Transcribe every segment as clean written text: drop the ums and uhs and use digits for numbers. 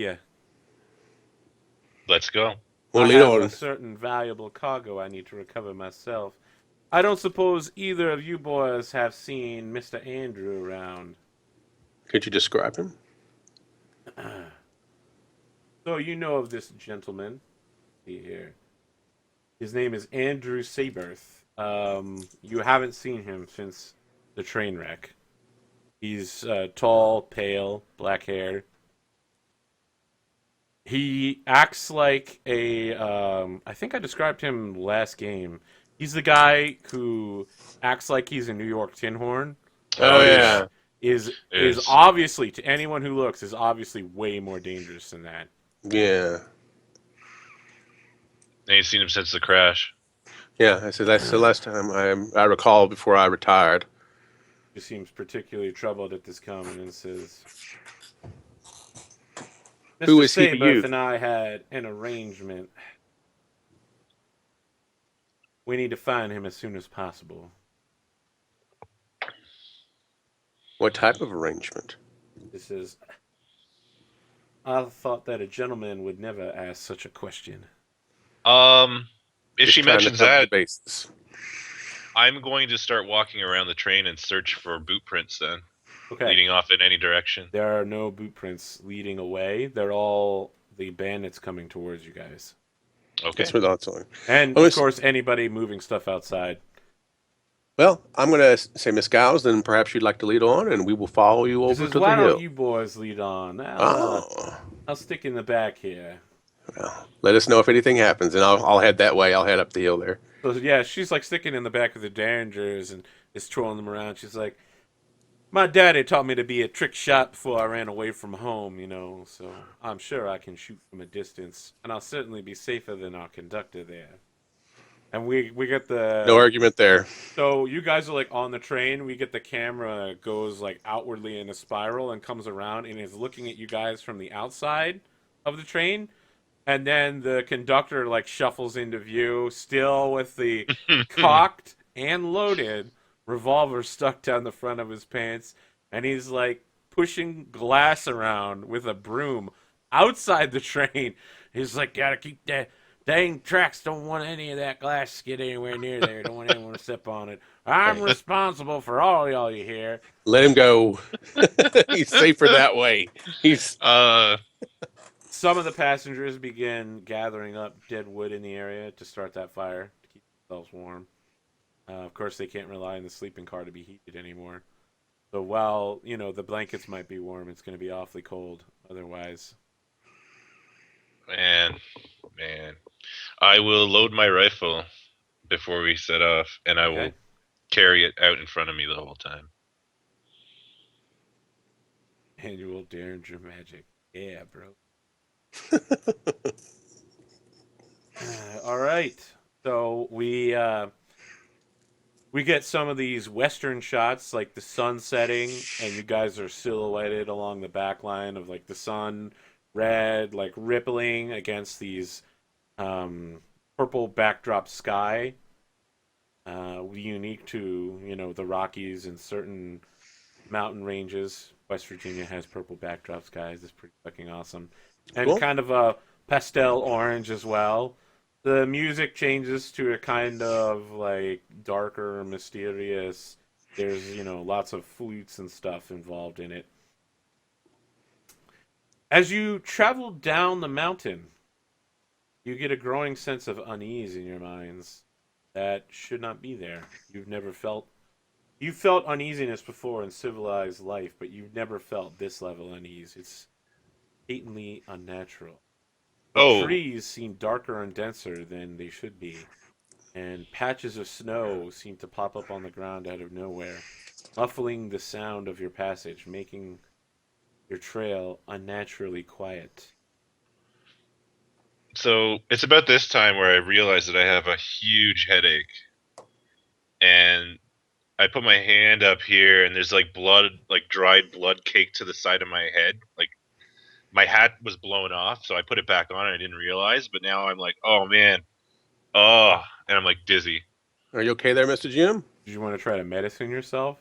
Yeah. Let's go. I Well, lead have a on. certain valuable cargo I need to recover myself. I don't suppose either of you boys have seen Mr. Andrew around. Could you describe him? So you know of this gentleman. See here. His name is Andrew Seaberth. You haven't seen him since the train wreck. He's tall, pale, black hair. He acts like a. I think I described him last game. He's the guy who acts like he's a New York tin horn, Oh which yeah, is Is obviously to anyone who looks is obviously way more dangerous than that. yeah, ain't seen him since the crash. yeah. I said that's the last time I recall before I retired. He seems particularly troubled at this comment and says, Who "Mr. is he to Saberth you? and I had an arrangement. We need to find him as soon as possible." What type of arrangement? This is. I thought that a gentleman would never ask such a question. Um, if Just she trying to mentions cover the that, bases. I'm going to start walking around the train and search for boot prints then, Okay, leading off in any direction. there are no boot prints leading away. They're all the bandits coming towards you guys. Okay. That's what I thought. And, Oh, of course, anybody moving stuff outside. well, I'm going to say, Miss Giles, then perhaps you'd like to lead on, and we will follow you He over says, to the "Why don't hill. you boys lead on? Oh, I'll stick in the back here." well, let us know if anything happens, and I'll head that way. I'll head up the hill there. So, yeah, she's like sticking in the back of the Derringers and is trolling them around. She's like, "My daddy taught me to be a trick shot before I ran away from home, so I'm sure I can shoot from a distance, and I'll certainly be safer than our conductor there." And we get No the argument there. so you guys are like on the train. We get the camera goes like outwardly in a spiral and comes around and is looking at you guys from the outside of the train. And then the conductor like shuffles into view, still with the cocked and loaded revolver stuck down the front of his pants, and he's like pushing glass around with a broom outside the train. He's like, "Gotta keep that dang tracks. Don't want any of that glass to get anywhere near there. Don't want anyone to step on it. I'm Hey, responsible for all y'all you hear." let him go. He's safer that way. He's uh, Some of the passengers begin gathering up dead wood in the area to start that fire to keep themselves warm. Of course, they can't rely on the sleeping car to be heated anymore. So while the blankets might be warm, it's going to be awfully cold otherwise. man, man. I will load my rifle before we set off, and I Okay. will carry it out in front of me the whole time. Annual Derringer Magic. Yeah, bro. All right. So we get some of these western shots, like the sun setting, and you guys are silhouetted along the back line of like the sun, red, like rippling against these purple backdrop sky, unique to the Rockies and certain mountain ranges. West Virginia has purple backdrop skies. It's pretty fucking awesome, and cool. kind of a pastel orange as well. The music changes to a kind of like darker, mysterious. There's lots of flutes and stuff involved in it. As you travel down the mountain, you get a growing sense of unease in your minds that should not be there. You've felt uneasiness before in civilized life, but you've never felt this level of unease. It's patently unnatural. The Oh, trees seem darker and denser than they should be, and patches of snow seem to pop up on the ground out of nowhere, muffling the sound of your passage, making your trail unnaturally quiet. so it's about this time where I realize that I have a huge headache, and I put my hand up here, and there's like blood, like dried blood caked to the side of my head. Like my hat was blown off, so I put it back on, and I didn't realize. But now I'm like, oh man, oh, and I'm like dizzy. Are you okay there, Mister Jim? Did you want to try to medicine yourself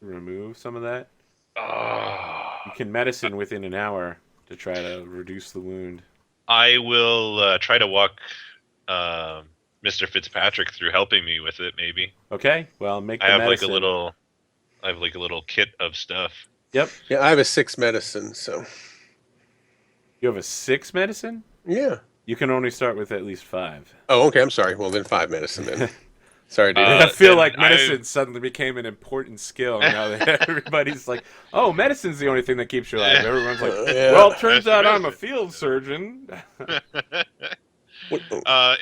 to remove some of that? Oh, You can medicine within an hour to try to reduce the wound. I will try to walk Mr. Fitzpatrick through helping me with it. Maybe Okay, well, make I the have medicine. I have like a little kit of stuff. Yep. Yeah, I have a 6 medicine, so You have a 6 medicine? yeah. You can only start with at least 5. Oh, okay. I'm sorry. Well, then 5 medicine then. Sorry, dude. I feel Then like medicine suddenly became an important skill now that everybody's like, "Oh, medicine's the only thing that keeps you alive." Everyone's like, Yeah. "Well, it turns Mr. out I'm a Medicine. field surgeon." What-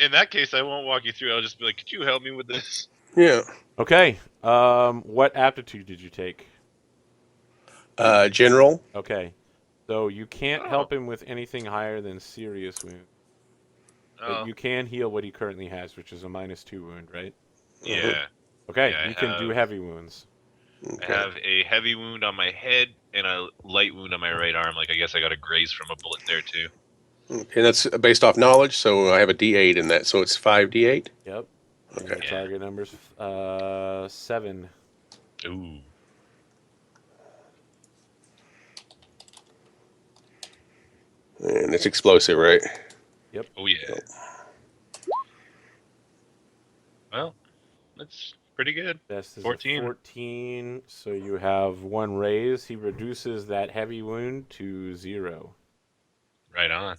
In that case, I won't walk you through. I'll just be like, "Could you help me with this?" yeah. Okay. What aptitude did you take? General. Okay. So you can't Oh. help him with anything higher than serious wound. But Oh, you can heal what he currently has, which is a -2 wound, right? yeah. Okay, Yeah, you can do heavy wounds. I Okay. have a heavy wound on my head and a light wound on my right arm. Like I guess I got a graze from a bullet there too. And that's based off knowledge, so I have a D8 in that, so it's 5D8. Yep. And Okay. your target number's 7. Ooh. And it's explosive, right? Oh yeah. Well, that's pretty good. Best is 14. a 14, so you have 1 raise. He reduces that heavy wound to 0. Right on.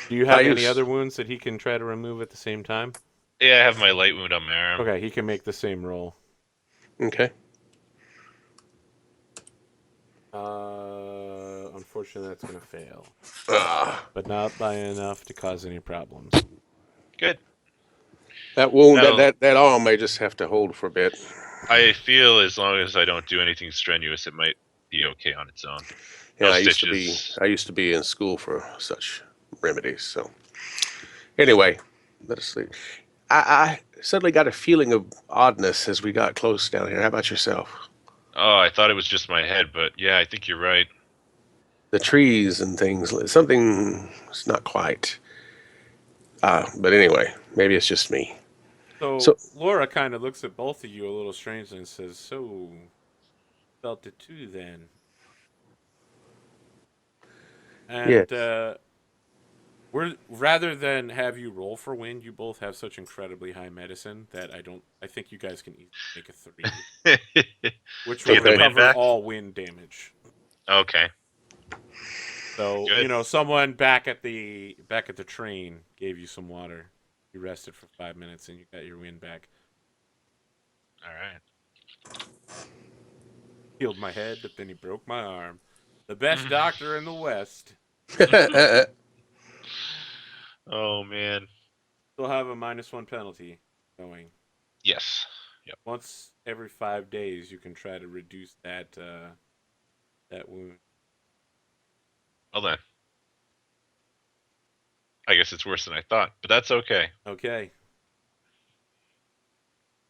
Do you have I any use- other wounds that he can try to remove at the same time? Yeah, I have my light wound on my arm. Okay, he can make the same roll. Okay. Unfortunately, that's going to fail. Ah, But not by enough to cause any problems. Good. that wound, That'll- that arm may just have to hold for a bit. I feel as long as I don't do anything strenuous, it might be okay on its own. Yeah, No I stitches. used to be in school for such remedies. So anyway, let us sleep. I suddenly got a feeling of oddness as we got close down here. How about yourself? Oh, I thought it was just my head, but yeah, I think you're right. The trees and things, something's not quite. But anyway, maybe it's just me. So, So- Laura kind of looks at both of you a little strangely and says, "So, felt it too then?" And Yes. we're rather than have you roll for wind, you both have such incredibly high medicine that I think you guys can easily make a 3, which To will get the wind recover back? all wind damage. Okay. So Good. someone back at the train gave you some water. You rested for 5 minutes and you got your wind back. All right. Healed my head, but then he broke my arm. The best doctor in the West. Oh man. Still have a -1 penalty going. Yes. Yep. Once every 5 days, you can try to reduce that wound. Well then. I guess it's worse than I thought, but that's okay. Okay.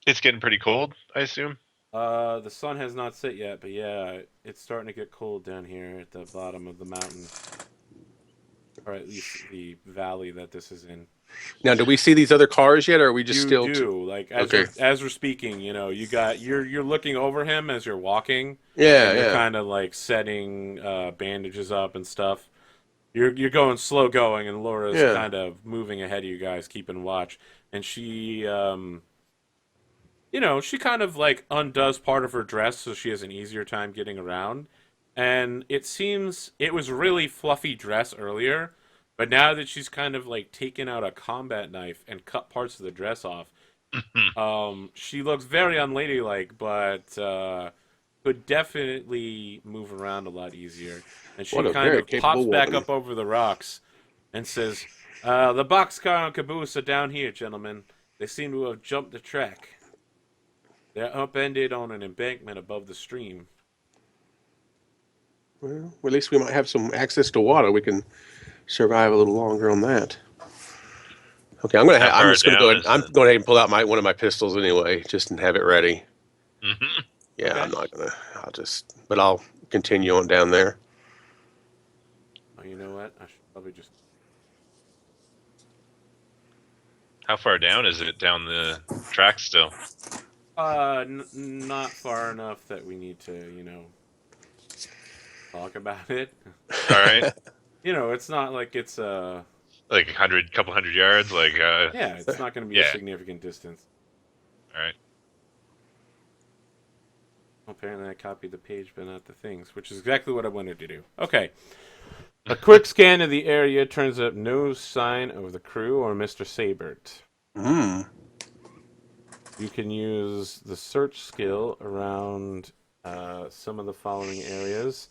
It's getting pretty cold, I assume. The sun has not set yet, but yeah, it's starting to get cold down here at the bottom of the mountain, or at least the valley that this is in. Now, do we see these other cars yet, or are we just You still? do like Okay. as we're speaking, you're looking over him as you're walking. Yeah, And you're yeah. kind of like setting bandages up and stuff. You're going slow going, and Laura's Yeah. kind of moving ahead of you guys, keeping watch. And she, she kind of like undoes part of her dress so she has an easier time getting around. And it seems it was really fluffy dress earlier, but now that she's kind of like taken out a combat knife and cut parts of the dress off, she looks very unladylike, but could definitely move around a lot easier. And she What a kind very of capable pops back woman. up over the rocks and says, "The boxcar and caboose are down here, gentlemen. They seem to have jumped the track. They're upended on an embankment above the stream." Well, at least we might have some access to water. We can survive a little longer on that. Okay, I'm How I'm far just gonna down go ahead. is I'm it? going ahead and pull out one of my pistols anyway, just and have it ready. Mhm. Yeah, Okay. I'm not gonna. But I'll continue on down there. Oh, you know what? I should probably just. How far down is it down the track still? Not far enough that we need to, talk about it. All right, It's not like it's like couple hundred yards. Like, yeah, it's not going to be a yeah. significant distance. All right. Apparently, I copied the page, but not the things, which is exactly what I wanted to do. Okay. A quick scan of the area turns up no sign of the crew or Mr. Sabert. Hmm. You can use the search skill around some of the following areas.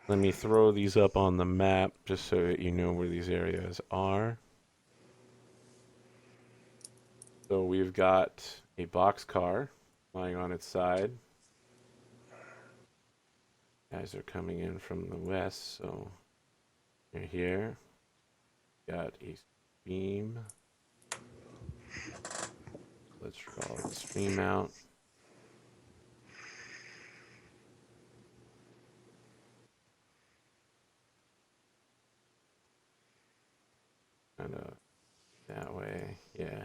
Let me throw these up on the map just so that you know where these areas are. So we've got a boxcar lying on its side. Guys are coming in from the west, so you're here. Got a stream. Let's draw the stream out. Kind of that way, yeah.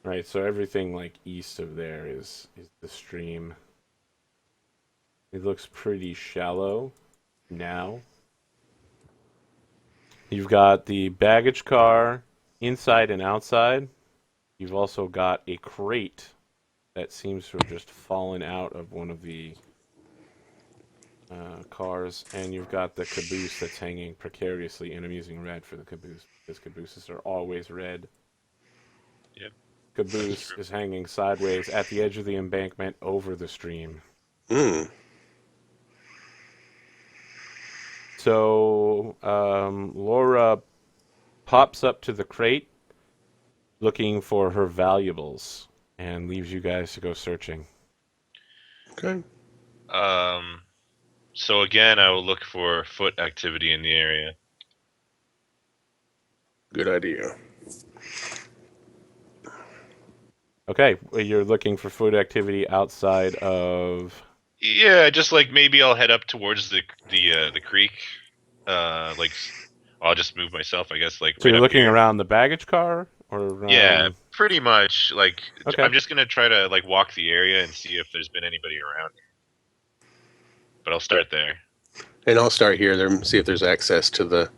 Right, so everything like east of there is the stream. It looks pretty shallow now. You've got the baggage car inside and outside. You've also got a crate that seems to have just fallen out of one of the cars, and you've got the caboose that's hanging precariously, and I'm using red for the caboose because cabooses are always red. Yep. Caboose is hanging sideways at the edge of the embankment over the stream. Hmm. So Laura pops up to the crate looking for her valuables and leaves you guys to go searching. Okay. So again, I will look for foot activity in the area. Good idea. Okay, well, you're looking for food activity outside of. Yeah, just like maybe I'll head up towards the creek. Like I'll just move myself, I guess. Like So right you're up looking here. around the baggage car or around. Yeah, pretty much. Like Okay. I'm just gonna try to like walk the area and see if there's been anybody around. But I'll start there. And I'll start here there and see if there's access to the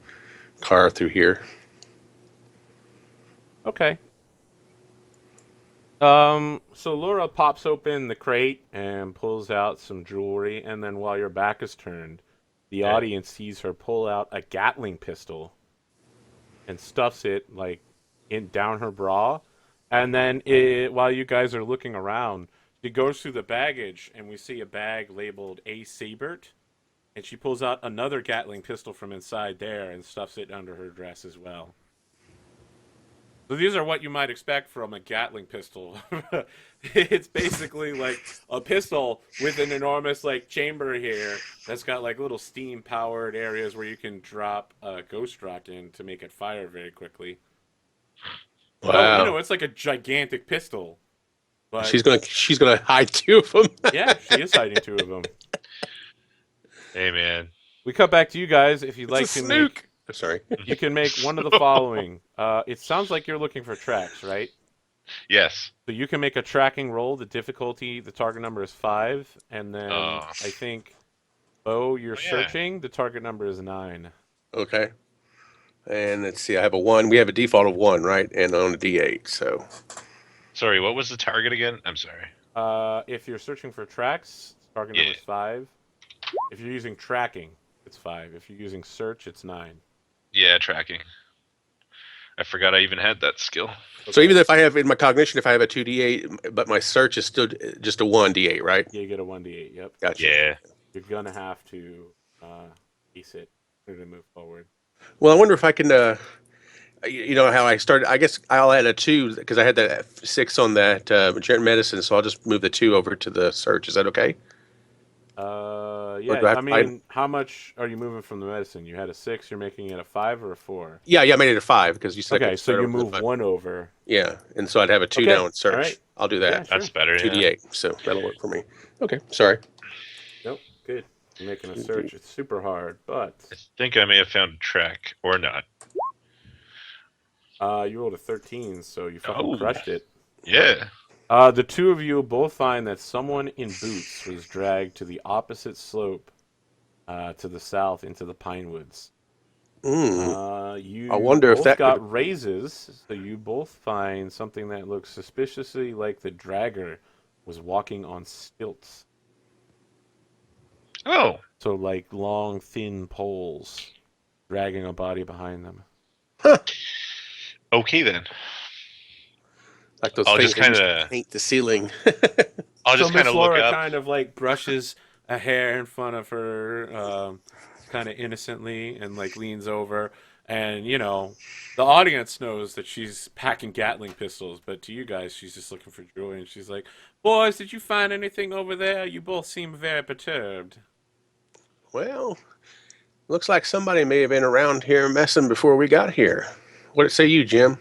car through here. Okay. So Laura pops open the crate and pulls out some jewelry, and then while your back is turned, the Okay. audience sees her pull out a Gatling pistol and stuffs it like in down her bra, and then while you guys are looking around, she goes through the baggage, and we see a bag labeled A. Siebert, and she pulls out another Gatling pistol from inside there and stuffs it under her dress as well. So these are what you might expect from a Gatling pistol. It's basically like a pistol with an enormous like chamber here that's got like little steam powered areas where you can drop a ghost rock in to make it fire very quickly. So Wow. it's like a gigantic pistol. But She's gonna hide two of them. yeah, she is hiding two of them. Hey man. We cut back to you guys if you'd It's like a to snook. make. I'm sorry. You can make one of the following. It sounds like you're looking for tracks, right? Yes. So you can make a tracking roll. The difficulty, the target number is 5, and then Oh. I think, you're Oh, yeah. searching. The target number is 9. Okay. And let's see. I have a 1. We have a default of 1, right? And on a D8. So Sorry, what was the target again? I'm sorry. If you're searching for tracks, target number is 5. If you're using tracking, it's 5. If you're using search, it's 9. Yeah, tracking. I forgot I even had that skill. Okay. So even if I have in my cognition, if I have a 2D8, but my search is still just a 1D8, right? Yeah, you get a 1d8. Yep. Gotcha. Yeah. You're gonna have to ace it in order to move forward. Well, I wonder if I can, you know, how I started. I guess I'll add a 2 because I had that 6 on that medicine, so I'll just move the 2 over to the search. Is that okay? Yeah. do I have I to mean, how much are you moving from the medicine? You had a 6. You're making it a 5 or a 4. Yeah, I made it a 5 because you said I Okay, could so start you over with move 5. 1 over. Yeah, and so I'd have a 2 Okay, now in search. all right. I'll do Yeah, that. sure. That's better. Yeah. 2D8, so that'll work for me. Okay, sorry. Nope, good. You're making a search. It's super hard, but I think I may have found a track or not. you rolled a 13, so you fucking Oh. crushed it. Yeah. The two of you both find that someone in boots was dragged to the opposite slope to the south into the pine woods. I You wonder if both that could. got raises, so you both find something that looks suspiciously like the dragger was walking on stilts. Oh, So like long, thin poles dragging a body behind them. Huh, okay then. like those I'll things just they kind used to of, paint the ceiling. So Miss look Laura up. kind of like brushes a hair in front of her, kind of innocently, and like leans over, and the audience knows that she's packing Gatling pistols, but to you guys, she's just looking for joy, and she's like, "Boys, did you find anything over there? You both seem very perturbed." Well, looks like somebody may have been around here messing before we got here. What say you, Jim?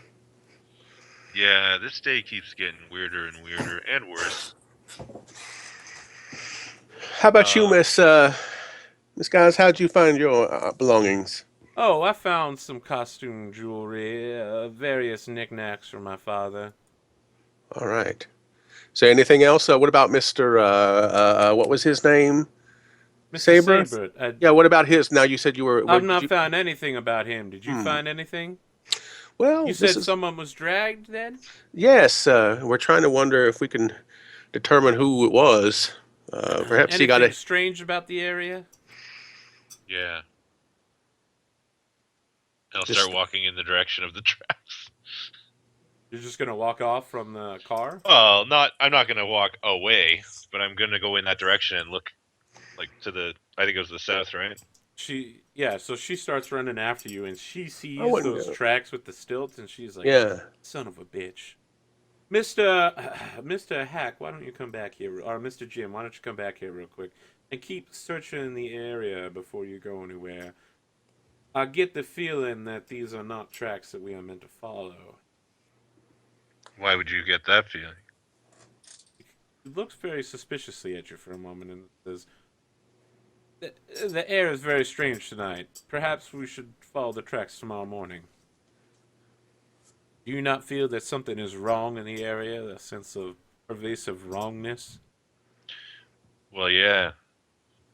Yeah, this day keeps getting weirder and weirder and worse. How about you, Uh, Miss Guys? How'd you find your belongings? Oh, I found some costume jewelry, various knickknacks for my father. All right. So anything else? What about Mister? What was his name? Mr. Saber. Saber, Yeah. What about his? Now you said you were. Where I've did not you? found anything about him. Did you Hmm. find anything? Well, You this said is someone was dragged then? yes. We're trying to wonder if we can determine who it was. Perhaps he got Anything a. strange about the area? yeah. I'll start Just walking in the direction of the tracks. You're just gonna walk off from the car? Well, I'm not gonna walk away, but I'm gonna go in that direction and look like to the. I think it was the south, right? Yeah, so she starts running after you and she I sees wouldn't those go. tracks with the stilts and she's like, Yeah. son of a bitch. Mr. Mr. Hack, why don't you come back here? Or Mr. Jim, why don't you come back here real quick and keep searching the area before you go anywhere? I get the feeling that these are not tracks that we are meant to follow. Why would you get that feeling? He looks very suspiciously at you for a moment and says, the air is very strange tonight. Perhaps we should follow the tracks tomorrow morning. Do you not feel that something is wrong in the area? A sense of pervasive wrongness? Well, yeah,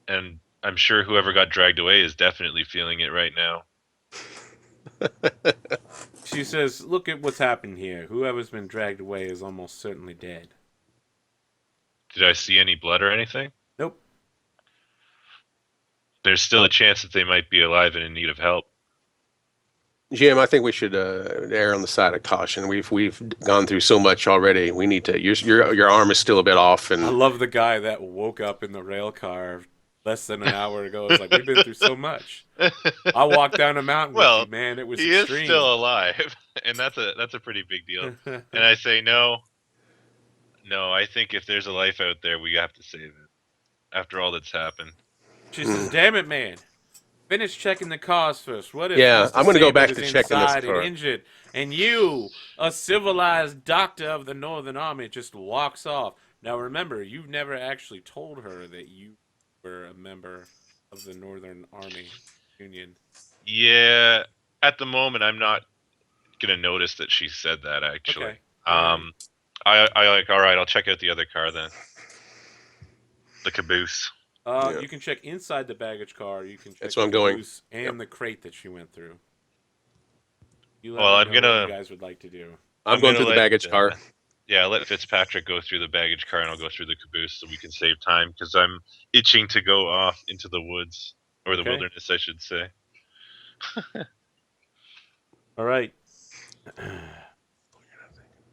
and I'm sure whoever got dragged away is definitely feeling it right now. She says, look at what's happened here. Whoever's been dragged away is almost certainly dead. Did I see any blood or anything? Nope. There's still a chance that they might be alive and in need of help. Jim, I think we should err on the side of caution. We've gone through so much already. We need to. Your arm is still a bit off, I and love the guy that woke up in the rail car less than an hour ago. It's like, we've been through so much. I walked down a mountain Well, with you, man. It was he extreme. is still alive, and that's a pretty big deal. And I say no. I think if there's a life out there, we have to save it. After all that's happened. She says, damn it, man. Finish checking the cars first. What if yeah, Mr. I'm going to go Saber back is to checking this inside and car. injured, and you, a civilized doctor of the Northern Army, just walks off? Now remember, you've never actually told her that you were a member of the Northern Army Union. Yeah, at the moment, I'm not gonna notice that she said that. Actually, Okay. I like. All right, I'll check out the other car then. The caboose. Yeah. You can check inside the baggage car. You can check That's the where I'm going. caboose and Yep. the crate that she went through. You Well, let I'm me know what gonna- you guys would like to do. I'm going gonna through the baggage car. Yeah, let Fitzpatrick go through the baggage car, and I'll go through the caboose so we can save time because I'm itching to go off into the woods or the Okay. wilderness, I should say. All right.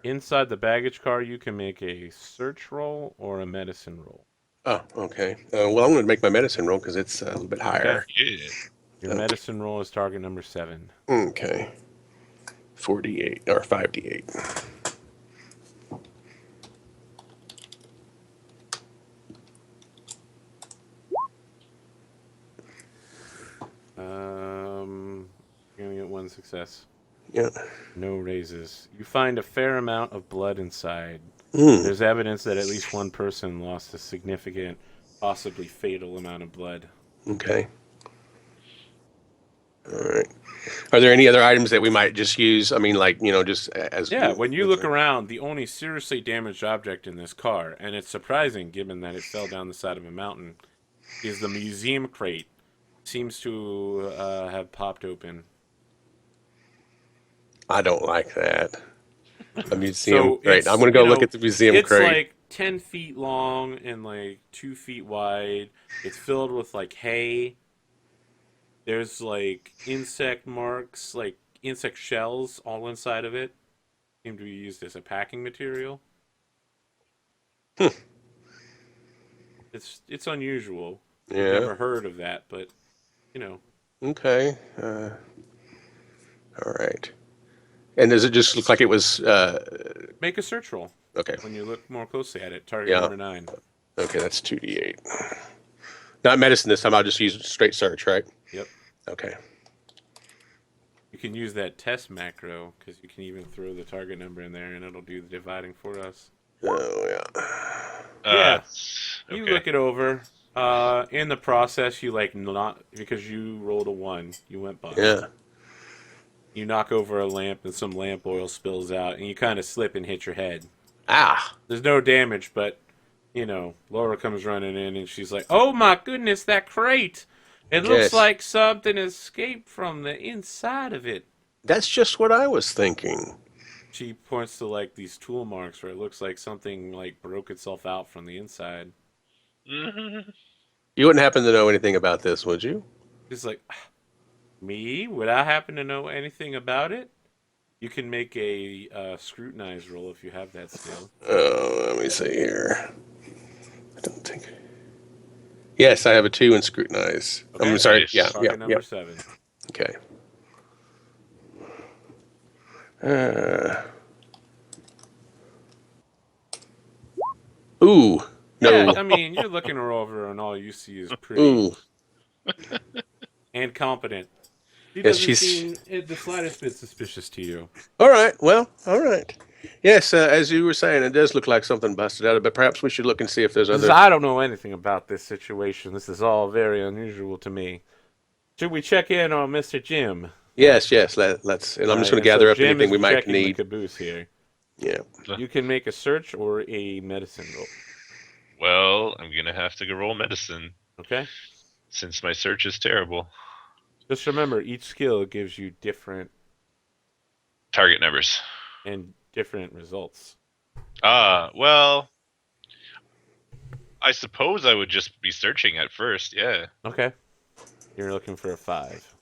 Inside the baggage car, you can make a search roll or a medicine roll. Oh, okay. Well, I'm going to make my medicine roll because it's a little bit higher. Yeah. Your Okay. medicine roll is target number 7. Okay. 48 or 5d8. You're gonna get 1 success. Yeah. No raises. You find a fair amount of blood inside. Mm. There's evidence that at least one person lost a significant, possibly fatal amount of blood. Okay. All right. Are there any other items that we might just use? I mean, like, just as. Yeah, when you look around, the only seriously damaged object in this car, and it's surprising given that it fell down the side of a mountain, is the museum crate seems to have popped open. I don't like that. A museum So crate. I'm it's, gonna go look at the museum it's crate. like 10 feet long and like 2 feet wide. It's filled with like hay. There's like insect marks, like insect shells all inside of it. Seem to be used as a packing material. Hmm. It's unusual. I've Yeah. never heard of that, but you know, Okay. All right. And does it just look like it was? make a search roll Okay. when you look more closely at it. Target Yeah. number 9. Okay, that's 2d8. Not medicine this time. I'll just use straight search, right? Yep. Okay. You can use that test macro because you can even throw the target number in there and it'll do the dividing for us. Oh yeah. Yeah, you Okay. look it over. In the process, you like not because you rolled a 1, you went by. Yeah. You knock over a lamp and some lamp oil spills out, and you kind of slip and hit your head. Ah. There's no damage, but Laura comes running in and she's like, "Oh my goodness, that crate! It looks Yes. like something escaped from the inside of it." That's just what I was thinking. She points to like these tool marks where it looks like something like broke itself out from the inside. You wouldn't happen to know anything about this, would you? She's like, "Me? Would I happen to know anything about it?" You can make a scrutinize roll if you have that skill. Oh, let me see here. I don't think. Yes, I have a 2 in scrutinize. Okay. I'm sorry. Nice. Yeah. Target number 7. Okay. Uh, ooh. Yeah, No. I mean, you're looking her over and all you see is pretty Ooh. and competent. She Yes, doesn't she's. seem the slightest bit suspicious to you. All right. Well, all right. Yes, as you were saying, it does look like something busted out of it. But perhaps we should look and see if there's Says, other. I don't know anything about this situation. This is all very unusual to me. Should we check in on Mr. Jim? Yes, yes. Let's. And All I'm just right, going to and so gather up Jim anything is we might checking the need. caboose here. Yeah. You can make a search or a medicine roll. Well, I'm gonna have to go roll medicine Okay? since my search is terrible. Just remember, each skill gives you different Target numbers. and different results. Well, I suppose I would just be searching at first. Yeah. Okay. You're looking for a 5.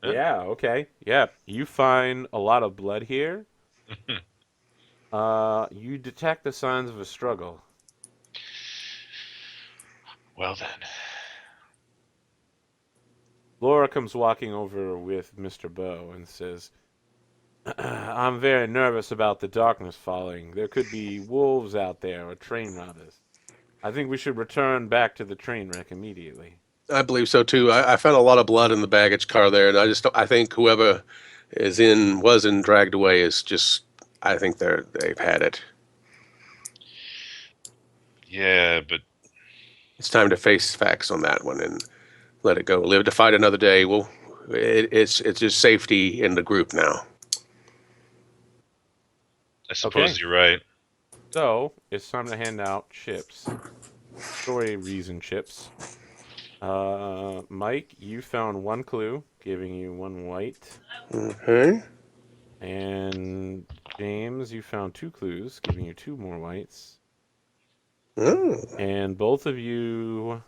Huh? Yeah, okay. Yeah, you find a lot of blood here. You detect the signs of a struggle. Well then. Laura comes walking over with Mr. Bow and says, I'm very nervous about the darkness falling. There could be wolves out there or train robbers. I think we should return back to the train wreck immediately. I believe so too. I found a lot of blood in the baggage car there, and I just I think whoever was in dragged away is just. I think they've had it. Yeah, but It's time to face facts on that one and let it go. Live to fight another day. Well, it's just safety in the group now. I suppose Okay. you're right. So, it's time to hand out chips. Story reason chips. Mike, you found 1 clue, giving you 1 white. Okay. And James, you found 2 clues, giving you 2 more whites. Oh. And both of you,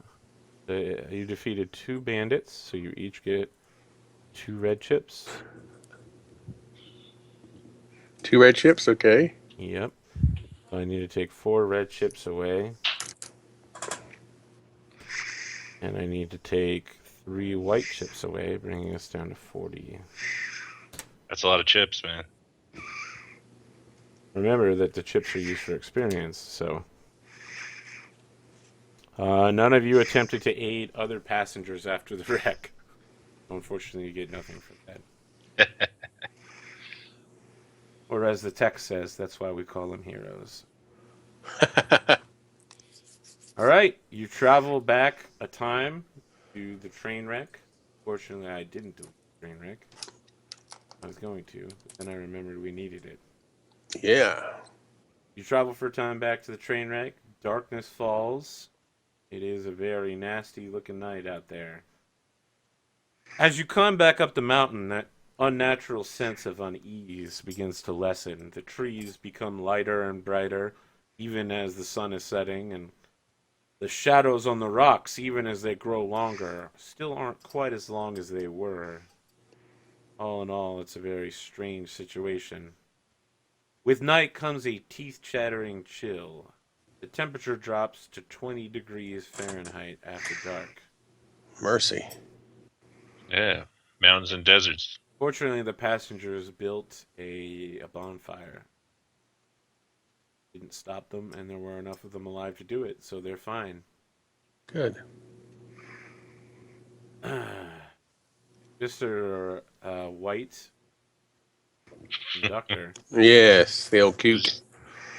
you defeated 2 bandits, so you each get 2 red chips. 2 red chips. Okay. Yep. So I need to take 4 red chips away. And I need to take 3 white chips away, bringing us down to 40. That's a lot of chips, man. Remember that the chips are used for experience, so. None of you attempted to aid other passengers after the wreck. Unfortunately, you get nothing for that. Or as the text says, that's why we call them heroes. All right, you travel back a time to the train wreck. Fortunately, I didn't do the train wreck. I was going to, but then I remembered we needed it. Yeah. You travel for a time back to the train wreck. darkness falls. It is a very nasty looking night out there. As you climb back up the mountain, that unnatural sense of unease begins to lessen. The trees become lighter and brighter, even as the sun is setting, and the shadows on the rocks, even as they grow longer, still aren't quite as long as they were. All in all, it's a very strange situation. With night comes a teeth-chattering chill. The temperature drops to 20 degrees Fahrenheit after dark. Mercy. Yeah, mountains and deserts. Fortunately, the passengers built a bonfire. Didn't stop them, and there were enough of them alive to do it, so they're fine. Good. Mr. White, conductor, Yes, the old coot.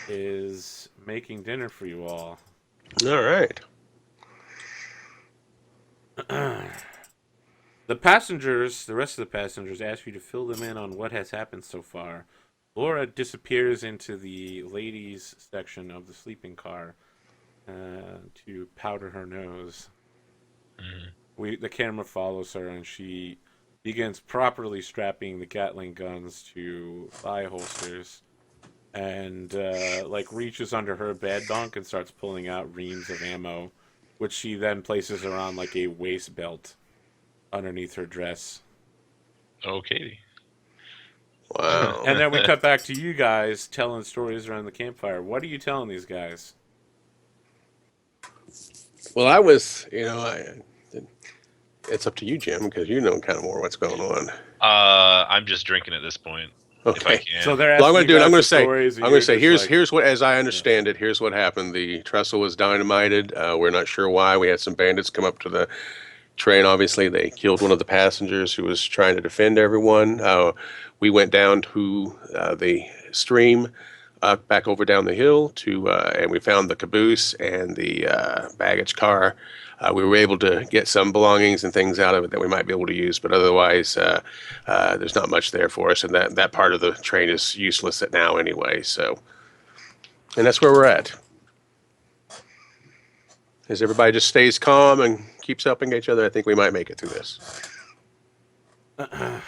is making dinner for you all. All right. The passengers, the rest of the passengers, ask you to fill them in on what has happened so far. Laura disappears into the ladies' section of the sleeping car to powder her nose. The camera follows her, and she begins properly strapping the Gatling guns to thigh holsters, and reaches under her bed bunk and starts pulling out reams of ammo, which she then places around like a waist belt underneath her dress. Okay. Wow. And then we cut back to you guys telling stories around the campfire. What are you telling these guys? Well, I was, it's up to you, Jim, because you know kind of more what's going on. I'm just drinking at this point. If I Okay. can. So they're Well, I'm asking going to do you it. I'm guys going for to say, stories, and I'm going to you're say, just here's what, as I understand it, here's what happened. The trestle was dynamited. We're not sure why. We had some bandits come up to the train. Obviously, they killed one of the passengers who was trying to defend everyone. We went down to the stream, back over down the hill and we found the caboose and the baggage car. We were able to get some belongings and things out of it that we might be able to use, but otherwise, there's not much there for us, and that part of the train is useless at now anyway. So, and that's where we're at. As everybody just stays calm and keeps helping each other, I think we might make it through this.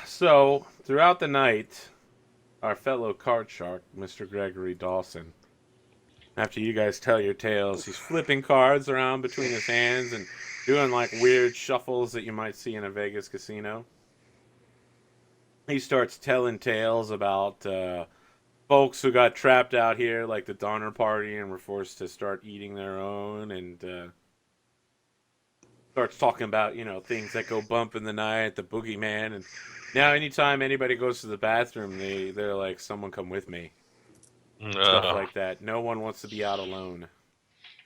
So, throughout the night, our fellow card shark, Mr. Gregory Dawson, after you guys tell your tales, he's flipping cards around between his hands and doing like weird shuffles that you might see in a Vegas casino. He starts telling tales about folks who got trapped out here, like the Donner Party, and were forced to start eating their own, and starts talking about, things that go bump in the night, the boogeyman, and now anytime anybody goes to the bathroom, they're like, someone come with me. Stuff like that. No one wants to be out alone.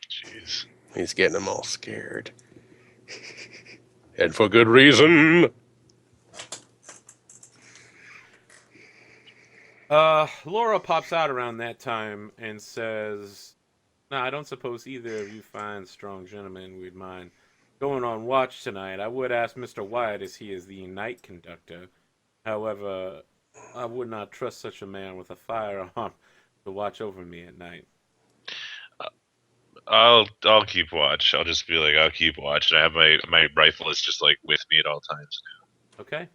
Jeez. He's getting them all scared. And for good reason. Laura pops out around that time and says, "No, I don't suppose either of you fine, strong gentlemen would mind going on watch tonight. I would ask Mr. White, as he is the night conductor. However, I would not trust such a man with a firearm to watch over me at night." I'll keep watch. I'll just be like, I'll keep watch. And I have my rifle is just like with me at all times now. Okay.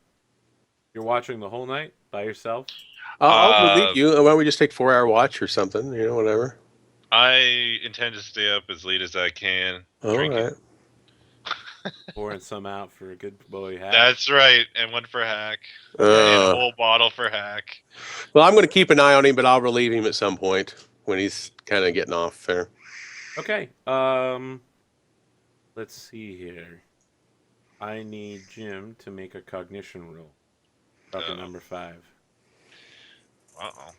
You're watching the whole night by yourself? I'll relieve you. Why don't we just take 4-hour watch or something? Whatever. I intend to stay up as late as I can. All right. Pouring some out for a good boy Hack. That's right, and one for Hack. And a whole bottle for Hack. Well, I'm going to keep an eye on him, but I'll relieve him at some point when he's kind of getting off there. Okay. Let's see here. I need Jim to make a cognition roll. Talking number 5. Uh-oh.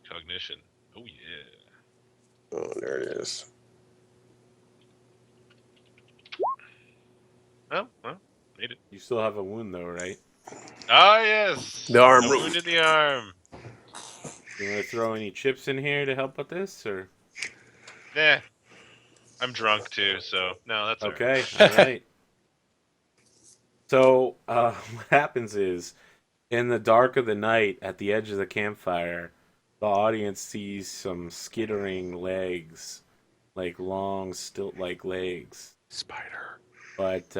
Cognition. Oh, yeah. Oh, there it is. Oh, well, made it. You still have a wound, though, right? Ah, yes. The arm wound in the arm. You want to throw any chips in here to help with this, or? Nah. I'm drunk, too, so no, that's okay. All right. So, what happens is, in the dark of the night, at the edge of the campfire, the audience sees some skittering legs, like long stilt-like legs. Spider. But